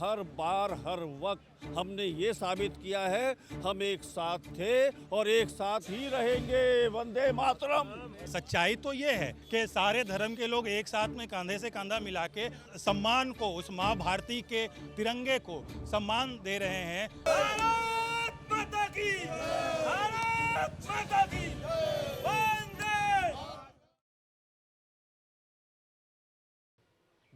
हर बार हर वक्त हमने ये साबित किया है, हम एक साथ थे और एक साथ ही रहेंगे। वंदे मातरम। सच्चाई तो ये है कि सारे धर्म के लोग एक साथ में कंधे से कंधा मिला के सम्मान को, उस माँ भारती के तिरंगे को सम्मान दे रहे हैं। भारत माता की, भारत माता की, वंदे।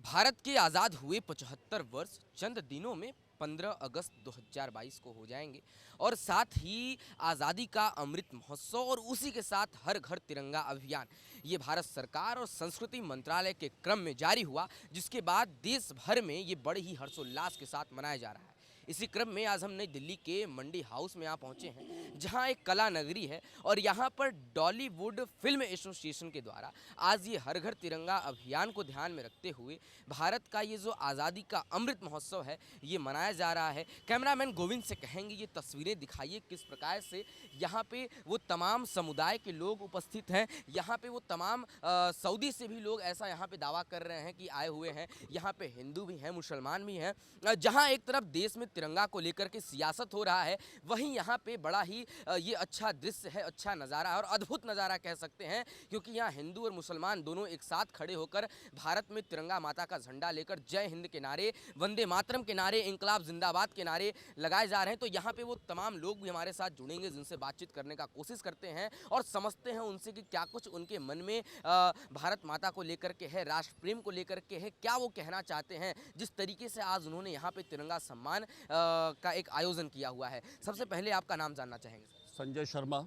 भारत के आज़ाद हुए 75 वर्ष चंद दिनों में 15 अगस्त 2022 को हो जाएंगे और साथ ही आज़ादी का अमृत महोत्सव और उसी के साथ हर घर तिरंगा अभियान ये भारत सरकार और संस्कृति मंत्रालय के क्रम में जारी हुआ, जिसके बाद देश भर में ये बड़े ही हर्षोल्लास के साथ मनाया जा रहा है। इसी क्रम में आज हम नई दिल्ली के मंडी हाउस में यहाँ पहुँचे हैं, जहाँ एक कला नगरी है और यहाँ पर डॉलीवुड फिल्म एसोसिएशन के द्वारा आज ये हर घर तिरंगा अभियान को ध्यान में रखते हुए भारत का ये जो आज़ादी का अमृत महोत्सव है ये मनाया जा रहा है। कैमरामैन गोविंद से कहेंगे ये तस्वीरें दिखाइए किस प्रकार से यहाँ पे वो तमाम समुदाय के लोग उपस्थित हैं। यहाँ पे वो तमाम सऊदी से भी लोग ऐसा यहाँ पे दावा कर रहे हैं कि आए हुए हैं। यहाँ पे हिंदू भी हैं, मुसलमान भी हैं। जहाँ एक तरफ देश में तिरंगा को लेकर के सियासत हो रहा है, वहीं यहाँ पे बड़ा ही ये अच्छा दृश्य है, अच्छा नज़ारा है और अद्भुत नज़ारा कह सकते हैं, क्योंकि यहाँ हिंदू और मुसलमान दोनों एक साथ खड़े होकर भारत में तिरंगा माता का झंडा लेकर जय हिंद के नारे, वंदे मातरम के नारे, इंकलाब जिंदाबाद के नारे लगाए जा रहे हैं। तो यहाँ पे वो तमाम लोग भी हमारे साथ जुड़ेंगे, जिनसे बातचीत करने का कोशिश करते हैं और समझते हैं उनसे कि क्या कुछ उनके मन में भारत माता को लेकर के है, राष्ट्र प्रेम को लेकर के है, क्या वो कहना चाहते हैं। जिस तरीके से आज उन्होंने यहाँ पे तिरंगा सम्मान का एक आयोजन किया हुआ है। सबसे पहले आपका नाम जानना चाहेंगे सर। संजय शर्मा।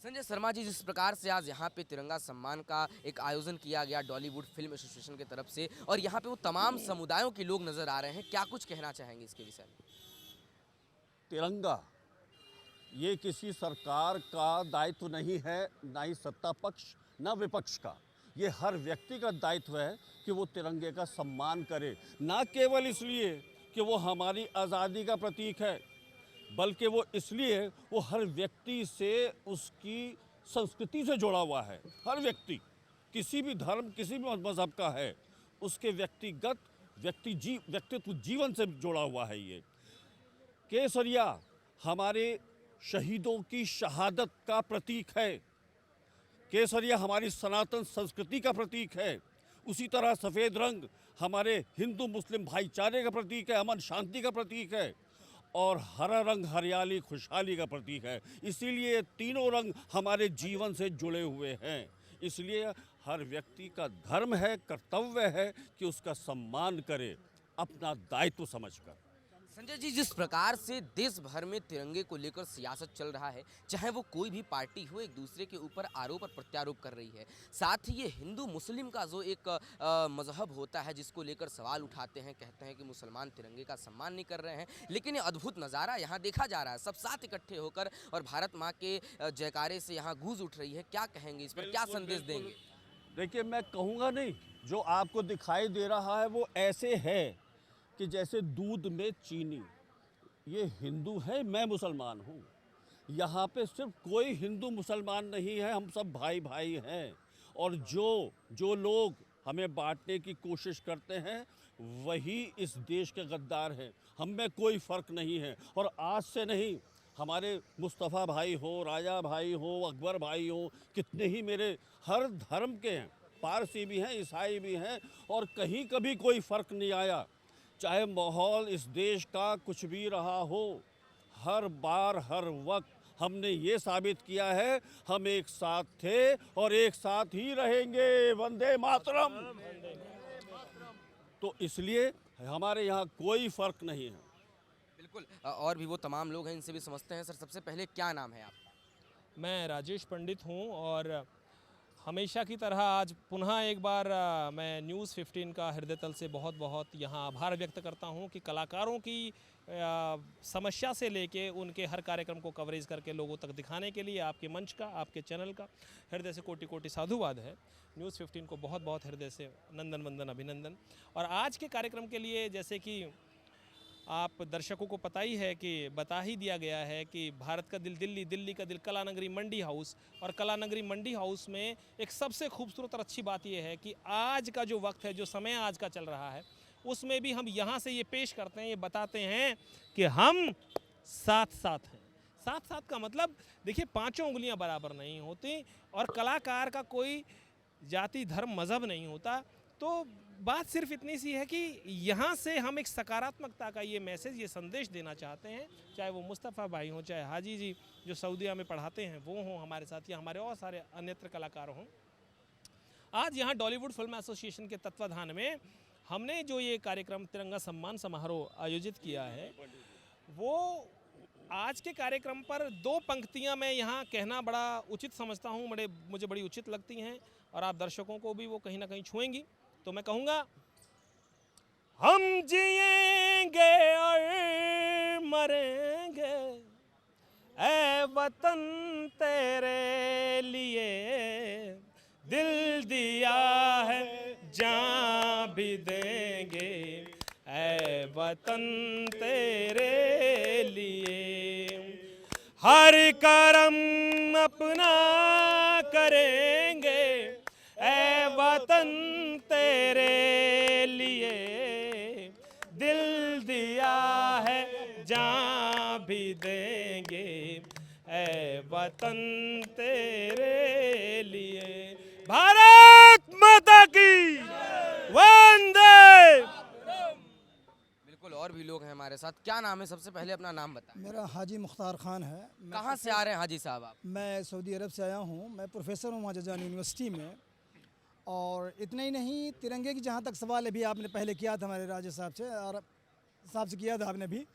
संजय शर्मा जी, जिस प्रकार से आज यहाँ पे तिरंगा सम्मान का एक आयोजन किया गया डॉलीवुड फिल्म एसोसिएशन की तरफ से और यहाँ पे वो तमाम समुदायों के लोग नजर आ रहे हैं, क्या कुछ कहना चाहेंगे इसके विषय में? तिरंगा ये किसी सरकार का दायित्व नहीं है, ना ही सत्ता पक्ष ना विपक्ष का। ये हर व्यक्ति का दायित्व है कि वो तिरंगे का सम्मान करे, ना केवल इसलिए कि वो हमारी आज़ादी का प्रतीक है, बल्कि वो इसलिए वो हर व्यक्ति से, उसकी संस्कृति से जुड़ा हुआ है। हर व्यक्ति किसी भी धर्म, किसी भी मज़हब का है, उसके व्यक्तिगत व्यक्तित्व जीवन से जुड़ा हुआ है। ये केसरिया हमारे शहीदों की शहादत का प्रतीक है, केसरिया हमारी सनातन संस्कृति का प्रतीक है। उसी तरह सफ़ेद रंग हमारे हिंदू मुस्लिम भाईचारे का प्रतीक है, अमन शांति का प्रतीक है, और हरा रंग हरियाली खुशहाली का प्रतीक है। इसीलिए तीनों रंग हमारे जीवन से जुड़े हुए हैं। इसलिए हर व्यक्ति का धर्म है, कर्तव्य है कि उसका सम्मान करे अपना दायित्व समझकर। संजय जी, जिस प्रकार से देश भर में तिरंगे को लेकर सियासत चल रहा है, चाहे वो कोई भी पार्टी हो, एक दूसरे के ऊपर आरोप और प्रत्यारोप कर रही है। साथ ही ये हिंदू मुस्लिम का जो एक मजहब होता है जिसको लेकर सवाल उठाते हैं, कहते हैं कि मुसलमान तिरंगे का सम्मान नहीं कर रहे हैं। लेकिन ये अद्भुत नज़ारा यहाँ देखा जा रहा है, सब साथ इकट्ठे होकर और भारत माँ के जयकारे से यहाँ गूंज उठ रही है। क्या कहेंगे इस पर, क्या संदेश देंगे? देखिए, मैं कहूँगा नहीं, जो आपको दिखाई दे रहा है वो ऐसे है कि जैसे दूध में चीनी। ये हिंदू है, मैं मुसलमान हूँ। यहाँ पे सिर्फ कोई हिंदू मुसलमान नहीं है, हम सब भाई भाई हैं। और जो लोग हमें बांटने की कोशिश करते हैं वही इस देश के गद्दार हैं। हम में कोई फ़र्क नहीं है। और आज से नहीं, हमारे मुस्तफ़ा भाई हो, राजा भाई हो, अकबर भाई हो, कितने ही मेरे हर धर्म के हैं, पारसी भी हैं, ईसाई भी हैं, और कहीं कभी कोई फ़र्क नहीं आया। चाहे माहौल इस देश का कुछ भी रहा हो, हर बार हर वक्त हमने ये साबित किया है, हम एक साथ थे और एक साथ ही रहेंगे। वंदे मातरम। तो इसलिए हमारे यहाँ कोई फ़र्क नहीं है। बिल्कुल, और भी वो तमाम लोग हैं, इनसे भी समझते हैं। सर, सबसे पहले क्या नाम है आपका? मैं राजेश पंडित हूं और हमेशा की तरह आज पुनः एक बार मैं न्यूज़ 15 का हृदय तल से बहुत बहुत यहाँ आभार व्यक्त करता हूँ कि कलाकारों की समस्या से लेके उनके हर कार्यक्रम को कवरेज करके लोगों तक दिखाने के लिए आपके मंच का, आपके चैनल का हृदय से कोटि कोटि साधुवाद है। न्यूज़ 15 को बहुत बहुत हृदय से नंदन वंदन अभिनंदन। और आज के कार्यक्रम के लिए, जैसे कि आप दर्शकों को पता ही है कि बता ही दिया गया है कि भारत का दिल दिल्ली, दिल्ली का दिल कला नगरी मंडी हाउस, और कला नगरी मंडी हाउस में एक सबसे खूबसूरत और अच्छी बात यह है कि आज का जो वक्त है, जो समय आज का चल रहा है, उसमें भी हम यहाँ से ये पेश करते हैं, ये बताते हैं कि हम साथ साथ हैं। साथ साथ का मतलब देखिए, पांचों उंगलियां बराबर नहीं होती और कलाकार का कोई जाति धर्म मज़हब नहीं होता। तो बात सिर्फ इतनी सी है कि यहाँ से हम एक सकारात्मकता का ये मैसेज, ये संदेश देना चाहते हैं, चाहे वो मुस्तफ़ा भाई हों, चाहे हाजी जी जो सऊदीया में पढ़ाते हैं वो हों हमारे साथ, या हमारे और सारे अन्यत्र कलाकार हों। आज यहाँ डॉलीवुड फिल्म एसोसिएशन के तत्वाधान में हमने जो ये कार्यक्रम तिरंगा सम्मान समारोह आयोजित किया है, वो आज के कार्यक्रम पर दो पंक्तियां मैं यहाँ कहना बड़ा उचित समझता हूँ, मुझे बड़ी उचित लगती हैं और आप दर्शकों को भी वो कहीं ना कहीं छुएंगी। तो मैं कहूँगा, हम जिएंगे और मरेंगे ऐ वतन तेरे लिए, दिल दिया है जान भी देंगे ऐ वतन तेरे लिए। हर करम अपना करेंगे ऐ वतन तेरे लिए, दिल दिया है जान भी देंगे ऐ वतन तेरे लिए। भारत माता की वंदे। बिल्कुल, और भी लोग हैं हमारे साथ। क्या नाम है? सबसे पहले अपना नाम बताएं। मेरा हाजी मुख्तार खान है। कहाँ से आ रहे हैं हाजी साहब आप? मैं सऊदी अरब से आया हूँ। मैं प्रोफेसर हूँ महाजान यूनिवर्सिटी में। और इतना ही नहीं, तिरंगे की जहाँ तक सवाल अभी आपने पहले किया था हमारे राजा साहब से, और साहब से किया था आपने भी,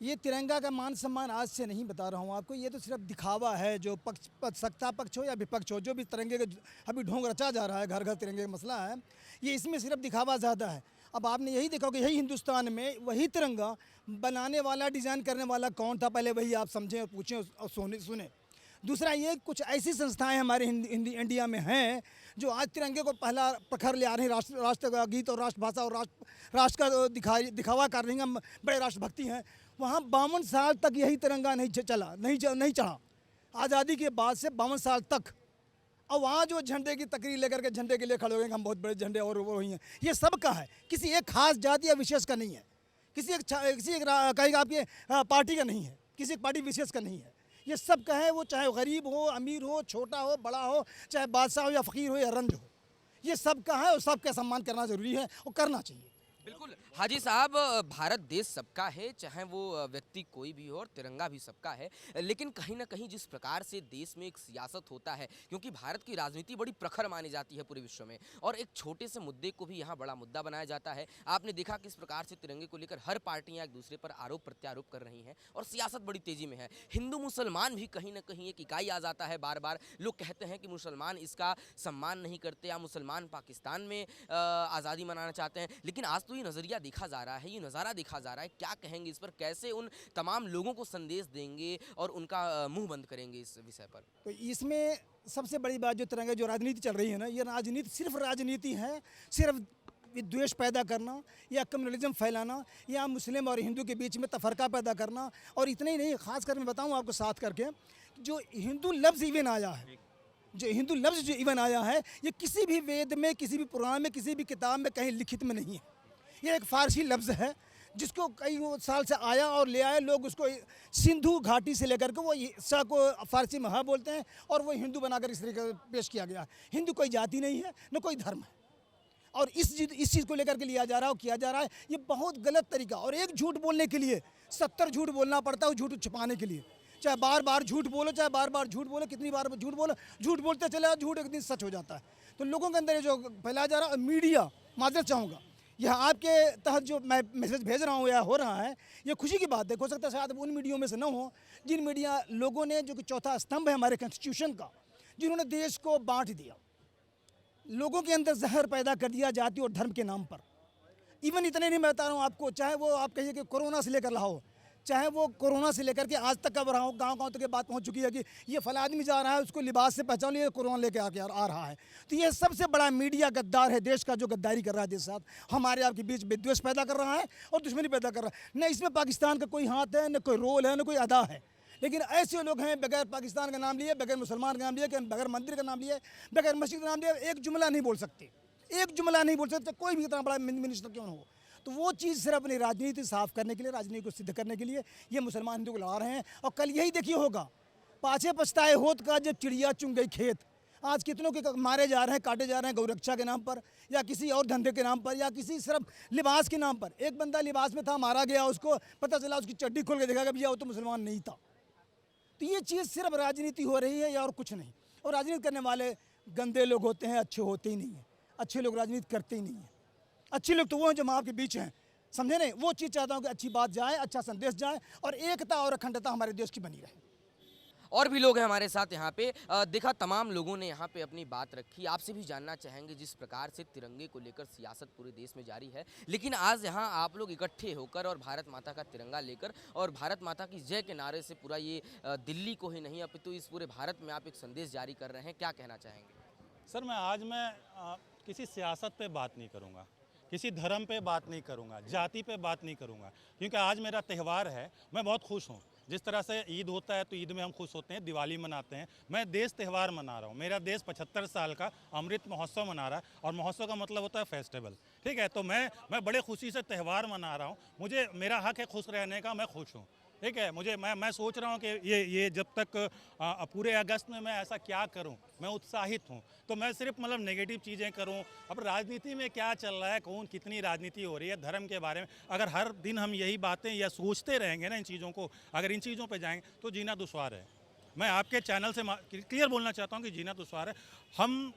ये तिरंगा का मान सम्मान आज से नहीं बता रहा हूँ आपको, ये तो सिर्फ दिखावा है। जो सत्ता पक्ष हो या विपक्ष हो, जो भी तिरंगे का अभी ढोंग रचा जा रहा है, घर घर तिरंगे का मसला है, ये इसमें सिर्फ दिखावा ज़्यादा है। अब आपने यही देखा कि यही हिंदुस्तान में वही तिरंगा बनाने वाला, डिज़ाइन करने वाला कौन था, पहले वही आप समझें और पूछें और सुने। दूसरा ये, कुछ ऐसी संस्थाएं हमारे इंडिया में हैं जो आज तिरंगे को पहला प्रखर ले आ रही हैं। राष्ट्र का गीत और राष्ट्रभाषा और राष्ट्र का दिखावा कर रही हैं, बड़े राष्ट्रभक्ति हैं। वहाँ 52 साल तक यही तिरंगा नहीं चढ़ा, आज़ादी के बाद से 52 साल तक। और वहाँ जो झंडे की तकरीर लेकर के झंडे के लिए खड़े हो गए, हम बहुत बड़े झंडे और वो ही हैं, ये सब का है, किसी एक खास जाति या विशेष का नहीं है, किसी एक कहेगा आपके पार्टी का नहीं है, किसी एक पार्टी विशेष का नहीं है, ये सब का है। वो चाहे गरीब हो, अमीर हो, छोटा हो, बड़ा हो, चाहे बादशाह हो या फ़कीर हो या रंज हो, ये सब का है और सबका सम्मान करना ज़रूरी है और करना चाहिए। बिल्कुल हाजी साहब, भारत देश सबका है, चाहे वो व्यक्ति कोई भी हो, और तिरंगा भी सबका है। लेकिन कहीं ना कहीं जिस प्रकार से देश में एक सियासत होता है, क्योंकि भारत की राजनीति बड़ी प्रखर मानी जाती है पूरे विश्व में, और एक छोटे से मुद्दे को भी यहाँ बड़ा मुद्दा बनाया जाता है। आपने देखा किस प्रकार से तिरंगे को लेकर हर पार्टियाँ एक दूसरे पर आरोप प्रत्यारोप कर रही हैं और सियासत बड़ी तेजी में है। हिंदू मुसलमान भी कहीं ना कहीं एक इकाई आ जाता है। बार बार लोग कहते हैं कि मुसलमान इसका सम्मान नहीं करते, या मुसलमान पाकिस्तान में आज़ादी मनाना चाहते हैं। लेकिन आज तो ये नज़रिया देखा जा रहा है, ये नज़ारा देखा जा रहा है। क्या कहेंगे इस पर? कैसे उन तमाम लोगों को संदेश देंगे और उनका मुंह बंद करेंगे इस विषय पर? तो इसमें सबसे बड़ी बात जो तिरंगे जो राजनीति चल रही है ना, ये राजनीति सिर्फ राजनीति है, सिर्फ द्वेष पैदा करना या कम्युनलिज्म फैलाना या मुस्लिम और हिंदू के बीच में तफरका पैदा करना। और इतना ही नहीं, ख़ास कर मैं बताऊँ आपको साथ करके, जो हिंदू लफ्ज़ इवन आया है, ये किसी भी वेद में, किसी भी पुराण में, किसी भी किताब में कहीं लिखित में नहीं है। ये एक फ़ारसी लफ्ज़ है जिसको कई साल से आया और ले आए लोग, उसको सिंधु घाटी से लेकर के वो सा को फ़ारसी में हा बोलते हैं और वो हिंदू बनाकर इस तरीके से पेश किया गया है। हिंदू कोई जाति नहीं है, न कोई धर्म है, और इस चीज़ को लेकर के लिया जा रहा है और किया जा रहा है, ये बहुत गलत तरीका। और एक झूठ बोलने के लिए 70 झूठ बोलना पड़ता है, झूठ छुपाने के लिए। चाहे बार बार झूठ बोलो, चाहे बार बार झूठ बोलो, कितनी बार झूठ बोलो, झूठ बोलते चले, झूठ एक दिन सच हो जाता है। तो लोगों के अंदर ये जो फैलाया जा रहा है, मीडिया, माजरत चाहूँगा, यह आपके तहत जो मैं मैसेज भेज रहा हूँ या हो रहा है, ये खुशी की बात है। हो सकता है शायद उन मीडिया में से न हो जिन मीडिया लोगों ने, जो कि चौथा स्तंभ है हमारे कॉन्स्टिट्यूशन का, जिन्होंने देश को बांट दिया, लोगों के अंदर जहर पैदा कर दिया जाति और धर्म के नाम पर। इवन इतने नहीं मैं बता रहा हूँ आपको, चाहे वो आप कहिए कि कोरोना से लेकर रहा हो, चाहे वो कोरोना से लेकर के आज तक का रहा हो, गाँव तक ये बात पहुँच चुकी है कि ये फला आदमी जा रहा है, उसको लिबास से पहचान लिया, कोरोना लेके आ रहा है। तो ये सबसे बड़ा मीडिया गद्दार है देश का, जो गद्दारी कर रहा है देश साथ, हमारे आपके बीच विद्वेष पैदा कर रहा है और दुश्मनी पैदा कर रहा है। न इसमें पाकिस्तान का कोई हाथ है, न कोई रोल है, न कोई अदा है। लेकिन ऐसे लोग हैं, बगैर पाकिस्तान का नाम लिए, बगैर मुसलमान का नाम लिए, बगैर मंदिर का नाम लिए, बगैर मस्जिद का नाम लिए, एक जुमला नहीं बोल सकते, कोई भी इतना बड़ा मिनिस्टर क्यों न हो। तो वो चीज़ सिर्फ अपनी राजनीति साफ करने के लिए, राजनीति को सिद्ध करने के लिए ये मुसलमान हिंदू को लड़ा रहे हैं। और कल यही देखिए होगा, पाछे पछताए होत का जब चिड़िया चुन गई खेत। आज कितनों के मारे जा रहे हैं, काटे जा रहे हैं गौरक्षा के नाम पर, या किसी और धंधे के नाम पर, या किसी सिर्फ लिबास के नाम पर। एक बंदा लिबास में था, मारा गया, उसको पता चला उसकी चड्डी खोल के देखा कि भैया वो तो मुसलमान नहीं था। तो ये चीज़ सिर्फ राजनीति हो रही है या और कुछ नहीं। और राजनीति करने वाले गंदे लोग होते हैं, अच्छे होते ही नहीं हैं। अच्छे लोग राजनीति करते ही नहीं हैं। अच्छे लोग तो वो हैं जो माँ के बीच हैं, समझे नहीं। वो चीज़ चाहता हूँ कि अच्छी बात जाए, अच्छा संदेश जाए और एकता और अखंडता हमारे देश की बनी रहे। और भी लोग हैं हमारे साथ यहाँ पे। देखा तमाम लोगों ने यहाँ पे अपनी बात रखी। आपसे भी जानना चाहेंगे, जिस प्रकार से तिरंगे को लेकर सियासत पूरे देश में जारी है, लेकिन आज यहाँ आप लोग इकट्ठे होकर और भारत माता का तिरंगा लेकर और भारत माता की जय के नारे से पूरा ये दिल्ली को ही नहीं अपितु इस पूरे भारत में आप एक संदेश जारी कर रहे हैं, क्या कहना चाहेंगे? सर मैं किसी सियासत पे बात नहीं करूँगा, किसी धर्म पे बात नहीं करूँगा, जाति पे बात नहीं करूँगा, क्योंकि आज मेरा त्यौहार है। मैं बहुत खुश हूँ। जिस तरह से ईद होता है तो ईद में हम खुश होते हैं, दिवाली मनाते हैं। मैं देश त्यौहार मना रहा हूँ। मेरा देश 75 साल का अमृत महोत्सव मना रहा है, और महोत्सव का मतलब होता है फेस्टिवल, ठीक है। तो मैं बड़े खुशी से त्यौहार मना रहा हूँ। मुझे मेरा हक है खुश रहने का, मैं खुश हूँ, ठीक है। मैं सोच रहा हूँ कि ये जब तक पूरे अगस्त में मैं ऐसा क्या करूँ, मैं उत्साहित हूँ। तो मैं सिर्फ मतलब नेगेटिव चीज़ें करूँ। अब राजनीति में क्या चल रहा है, कौन कितनी राजनीति हो रही है धर्म के बारे में, अगर हर दिन हम यही बातें या सोचते रहेंगे ना इन चीज़ों को, अगर इन चीज़ों पे जाएंगे तो जीना दुश्वार है। मैं आपके चैनल से क्लियर बोलना चाहता हूँ कि जीना दुश्वार है। हम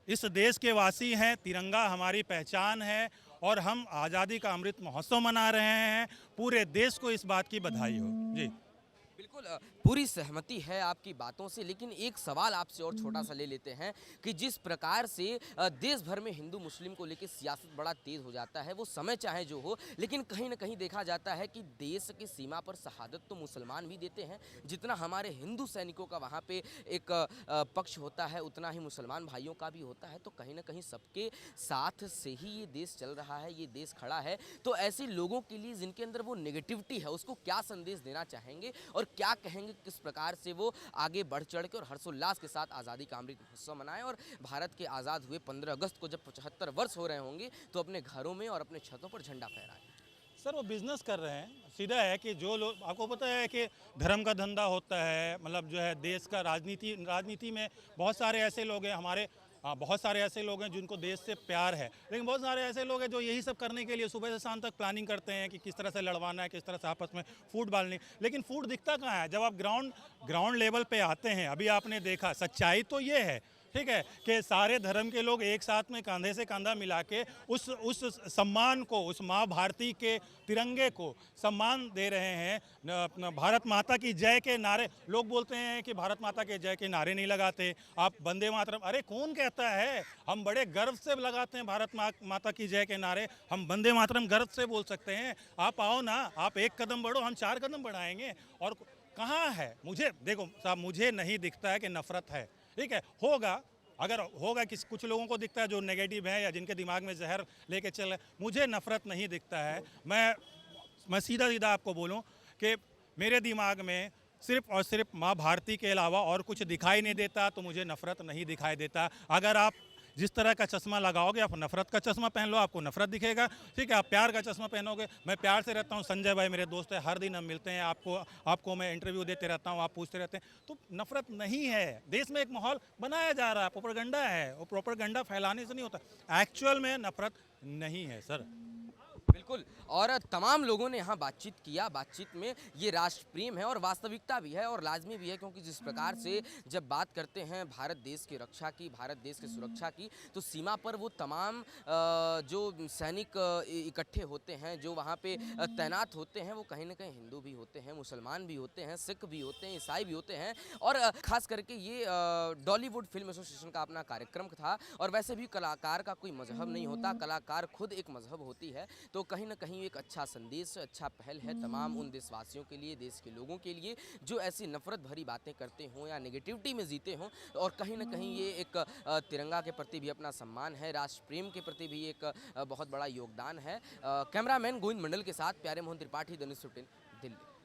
इस देश के वासी हैं, तिरंगा हमारी पहचान है, और हम आज़ादी का अमृत महोत्सव मना रहे हैं। पूरे देश को इस बात की बधाई हो। जी बिल्कुल पूरी सहमति है आपकी बातों से, लेकिन एक सवाल आपसे और छोटा सा ले लेते हैं कि जिस प्रकार से देश भर में हिंदू मुस्लिम को लेकर सियासत बड़ा तेज हो जाता है, वो समय चाहे जो हो, लेकिन कहीं ना कहीं देखा जाता है कि देश की सीमा पर शहादत तो मुसलमान भी देते हैं। जितना हमारे हिंदू सैनिकों का वहाँ पे एक पक्ष होता है, उतना ही मुसलमान भाइयों का भी होता है। तो कहीं ना कहीं सबके साथ से ही ये देश चल रहा है, ये देश खड़ा है। तो ऐसे लोगों के लिए जिनके अंदर वो नेगेटिविटी है, उसको क्या संदेश देना चाहेंगे और क्या कहेंगे किस प्रकार से वो आगे बढ़ चढ़ के और हर्षोल्लास के साथ आज़ादी का अमृत महोत्सव मनाएं, और भारत के आज़ाद हुए 15 अगस्त को जब 75 वर्ष हो रहे होंगे तो अपने घरों में और अपने छतों पर झंडा फहराएं? सर, वो बिजनेस कर रहे हैं। सीधा है कि जो लोग, आपको पता है कि धर्म का धंधा होता है, मतलब जो है देश का राजनीति में बहुत सारे ऐसे लोग हैं हमारे, बहुत सारे ऐसे लोग हैं जिनको देश से प्यार है, लेकिन बहुत सारे ऐसे लोग हैं जो यही सब करने के लिए सुबह से शाम तक प्लानिंग करते हैं कि किस तरह से लड़वाना है, किस तरह से आपस में फूट डालनी। लेकिन फूट दिखता कहाँ है जब आप ग्राउंड लेवल पे आते हैं। अभी आपने देखा, सच्चाई तो ये है, ठीक है, कि सारे धर्म के लोग एक साथ में कंधे से कंधा मिला के उस सम्मान को, उस माँ भारती के तिरंगे को सम्मान दे रहे हैं। भारत माता की जय के नारे, लोग बोलते हैं कि भारत माता के जय के नारे नहीं लगाते आप, वंदे मातरम। अरे कौन कहता है? हम बड़े गर्व से लगाते हैं भारत माता की जय के नारे। हम वंदे मातरम गर्व से बोल सकते हैं। आप आओ ना, आप एक कदम बढ़ो, हम 4 कदम बढ़ाएंगे। और कहाँ है? मुझे देखो साहब, मुझे नहीं दिखता है कि नफरत है, ठीक है। अगर होगा कुछ लोगों को दिखता है जो नेगेटिव है या जिनके दिमाग में जहर लेके चल रहे हैं। मुझे नफरत नहीं दिखता है। मैं सीधा आपको बोलूं कि मेरे दिमाग में सिर्फ और सिर्फ माँ भारती के अलावा और कुछ दिखाई नहीं देता, तो मुझे नफरत नहीं दिखाई देता। अगर आप जिस तरह का चश्मा लगाओगे, आप नफरत का चश्मा पहन लो, आपको नफरत दिखेगा, ठीक है। आप प्यार का चश्मा पहनोगे, मैं प्यार से रहता हूँ। संजय भाई मेरे दोस्त है, हर दिन हम मिलते हैं, आपको मैं इंटरव्यू देते रहता हूँ, आप पूछते रहते हैं। तो नफरत नहीं है। देश में एक माहौल बनाया जा रहा है, प्रोपेगेंडा है, वो प्रोपेगेंडा फैलाने से नहीं होता। एक्चुअल में नफरत नहीं है सर। बिल्कुल, और तमाम लोगों ने यहाँ बातचीत किया। बातचीत में ये राष्ट्र प्रेम है और वास्तविकता भी है और लाजमी भी है, क्योंकि जिस प्रकार से जब बात करते हैं भारत देश की रक्षा की, भारत देश की सुरक्षा की, तो सीमा पर वो तमाम जो सैनिक इकट्ठे होते हैं, जो वहाँ पे तैनात होते हैं, वो कहीं ना कहीं हिंदू भी होते हैं, मुसलमान भी होते हैं, सिख भी होते हैं, ईसाई भी होते हैं। और ख़ास करके ये डॉलीवुड फिल्म एसोसिएशन का अपना कार्यक्रम था। और वैसे भी कलाकार का कोई मजहब नहीं होता, कलाकार खुद एक मजहब होती है। तो कहीं ना कहीं एक अच्छा संदेश, अच्छा पहल है तमाम उन देशवासियों के लिए, देश के लोगों के लिए जो ऐसी नफरत भरी बातें करते हों या नेगेटिविटी में जीते हों। और कहीं ना कहीं ये एक तिरंगा के प्रति भी अपना सम्मान है, राष्ट्र प्रेम के प्रति भी एक बहुत बड़ा योगदान है। कैमरामैन गोविंद मंडल के साथ प्यारे मोहन त्रिपाठी, द न्यूज़ 15 दिल्ली।